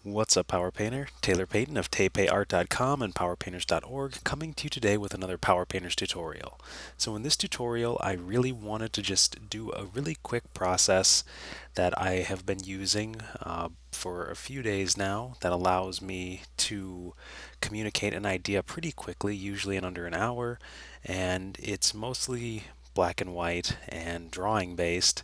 What's up, Power Painter? Taylor Payton of TayPayArt.com and PowerPainters.org coming to you today with another Power Painters tutorial. So in this tutorial, I really wanted to just do a really quick process that I have been using for a few days now that allows me to communicate an idea pretty quickly, usually in under an hour, and it's mostly black and white and drawing based.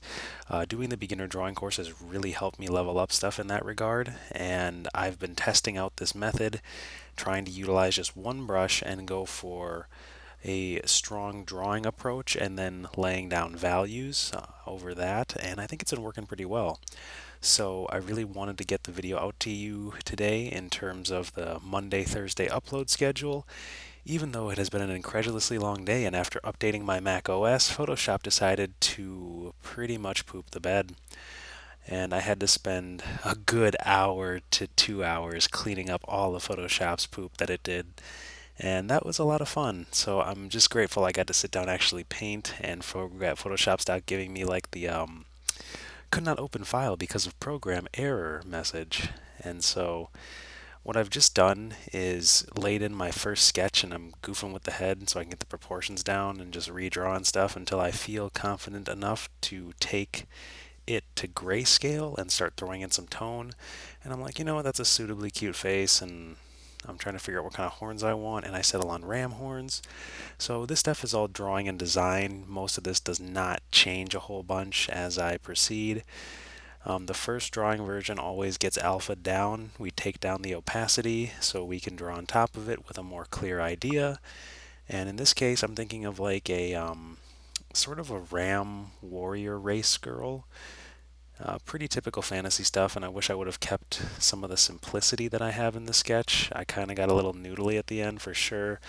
Doing the beginner drawing course has really helped me level up stuff in that regard, and I've been testing out this method, trying to utilize just one brush and go for a strong drawing approach and then laying down values over that, and I think it's been working pretty well. So I really wanted to get the video out to you today in terms of the Monday, Thursday upload schedule, even though it has been an incredulously long day, and after updating my Mac OS, Photoshop decided to pretty much poop the bed. And I had to spend a good hour to 2 hours cleaning up all of Photoshop's poop that it did. And that was a lot of fun. So I'm just grateful I got to sit down and actually paint, and Photoshop stopped giving me like the could not open file because of program error message. And so what I've just done is laid in my first sketch, and I'm goofing with the head so I can get the proportions down and just redrawing stuff until I feel confident enough to take it to grayscale and start throwing in some tone. And I'm like, you know what, that's a suitably cute face, and I'm trying to figure out what kind of horns I want, and I settle on ram horns. So this stuff is all drawing and design. Most of this does not change a whole bunch as I proceed. The first drawing version always gets alpha down. We take down the opacity so we can draw on top of it with a more clear idea. And in this case, I'm thinking of like a sort of a ram warrior race girl. Pretty typical fantasy stuff, and I wish I would have kept some of the simplicity that I have in the sketch. I kind of got a little noodly at the end for sure.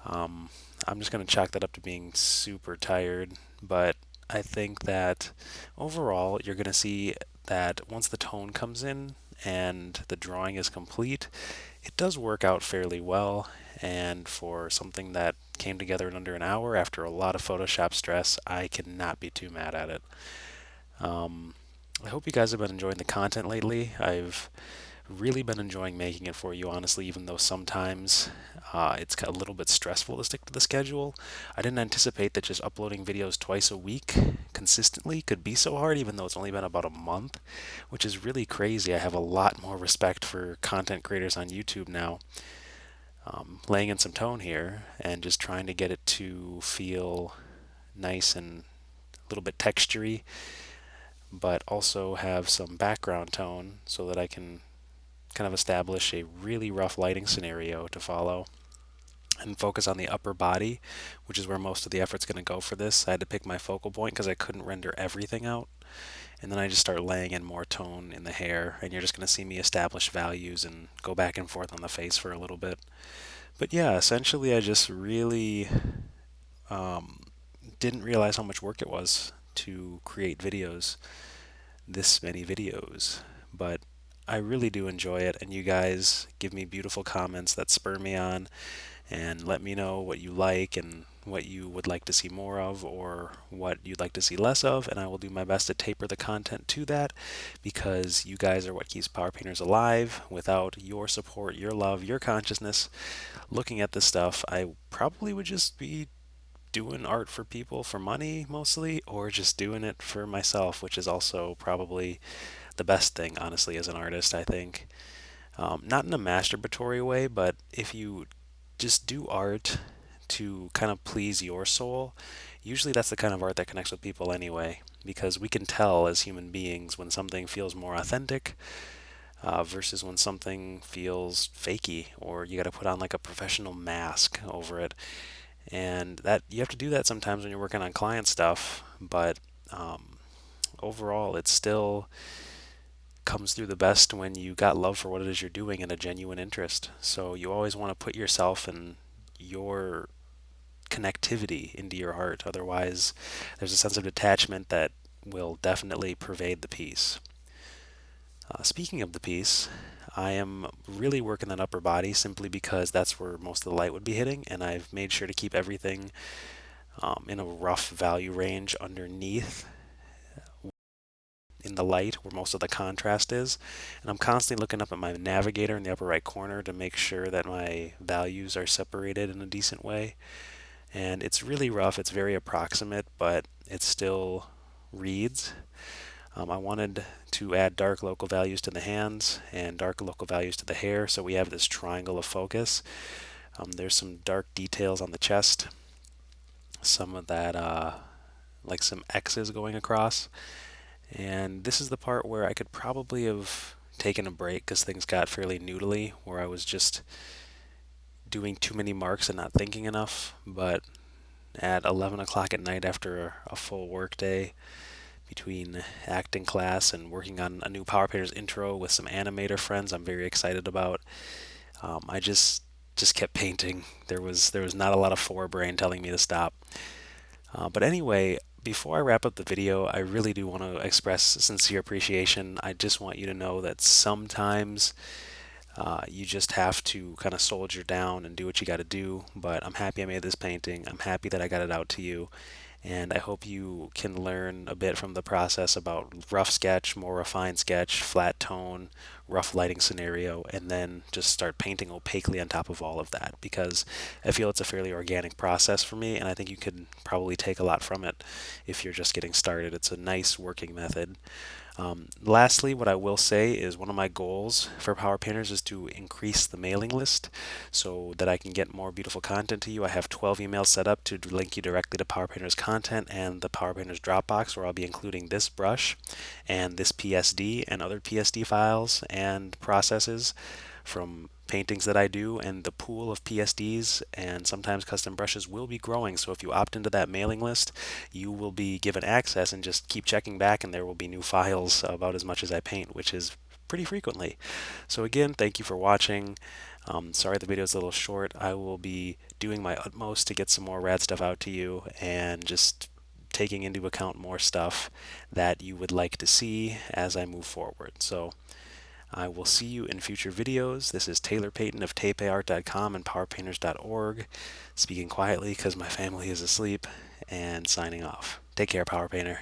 Um, I'm just going to chalk that up to being super tired, but I think that overall you're going to see that once the tone comes in and the drawing is complete, it does work out fairly well. And for something that came together in under an hour after a lot of Photoshop stress, I cannot be too mad at it. Um, I hope you guys have been enjoying the content lately. I've really been enjoying making it for you, honestly, even though sometimes it's a little bit stressful to stick to the schedule. I didn't anticipate that just uploading videos twice a week consistently could be so hard, even though it's only been about a month, which is really crazy. I have a lot more respect for content creators on YouTube now. Laying in some tone here and just trying to get it to feel nice and a little bit textury, but also have some background tone so that I can kind of establish a really rough lighting scenario to follow and focus on the upper body, which is where most of the effort's going to go for this. I had to pick my focal point because I couldn't render everything out. And then I just start laying in more tone in the hair, and you're just going to see me establish values and go back and forth on the face for a little bit. But yeah, essentially, I just really um, didn't realize how much work it was to create videos, this many videos. But I really do enjoy it, and you guys give me beautiful comments that spur me on and let me know what you like and what you would like to see more of or what you'd like to see less of, and I will do my best to taper the content to that because you guys are what keeps Power Painters alive. Without your support, your love, your consciousness looking at this stuff, I probably would just be doing art for people for money mostly, or just doing it for myself, which is also probably the best thing, honestly, as an artist, I think. Not in a masturbatory way, but if you just do art to kind of please your soul, usually that's the kind of art that connects with people anyway, because we can tell as human beings when something feels more authentic versus when something feels fakey, or you got to put on like a professional mask over it. And that you have to do that sometimes when you're working on client stuff, but um, overall, it still comes through the best when you got love for what it is you're doing and a genuine interest. So you always want to put yourself and your connectivity into your art. Otherwise, there's a sense of detachment that will definitely pervade the piece. Speaking of the piece, I am really working that upper body simply because that's where most of the light would be hitting, and I've made sure to keep everything in a rough value range underneath in the light where most of the contrast is. And I'm constantly looking up at my navigator in the upper right corner to make sure that my values are separated in a decent way. And it's really rough, it's very approximate, but it still reads. I wanted to add dark local values to the hands and dark local values to the hair, so we have this triangle of focus. There's some dark details on the chest, some of that, like some X's going across. And this is the part where I could probably have taken a break because things got fairly noodly, where I was just doing too many marks and not thinking enough. But at 11 o'clock at night after a full work day, between acting class and working on a new Power Painters intro with some animator friends I'm very excited about, I just kept painting. There was not a lot of forebrain telling me to stop. But anyway, before I wrap up the video, I really do want to express sincere appreciation. I just want you to know that sometimes you just have to kind of soldier down and do what you got to do. But I'm happy I made this painting. I'm happy that I got it out to you. And I hope you can learn a bit from the process about rough sketch, more refined sketch, flat tone, rough lighting scenario, and then just start painting opaquely on top of all of that, because I feel it's a fairly organic process for me, and I think you could probably take a lot from it if you're just getting started. It's a nice working method. Lastly, what I will say is one of my goals for Power Painters is to increase the mailing list so that I can get more beautiful content to you. I have 12 emails set up to link you directly to Power Painters content and the Power Painters Dropbox, where I'll be including this brush and this PSD and other PSD files and processes from paintings that I do, and the pool of PSDs and sometimes custom brushes will be growing. So if you opt into that mailing list, you will be given access and just keep checking back, and there will be new files about as much as I paint, which is pretty frequently. So again, thank you for watching. Sorry the video is a little short. I will be doing my utmost to get some more rad stuff out to you and just taking into account more stuff that you would like to see as I move forward. So I will see you in future videos. This is Taylor Payton of TayPayArt.com and PowerPainters.org, speaking quietly because my family is asleep, and signing off. Take care, Power Painter.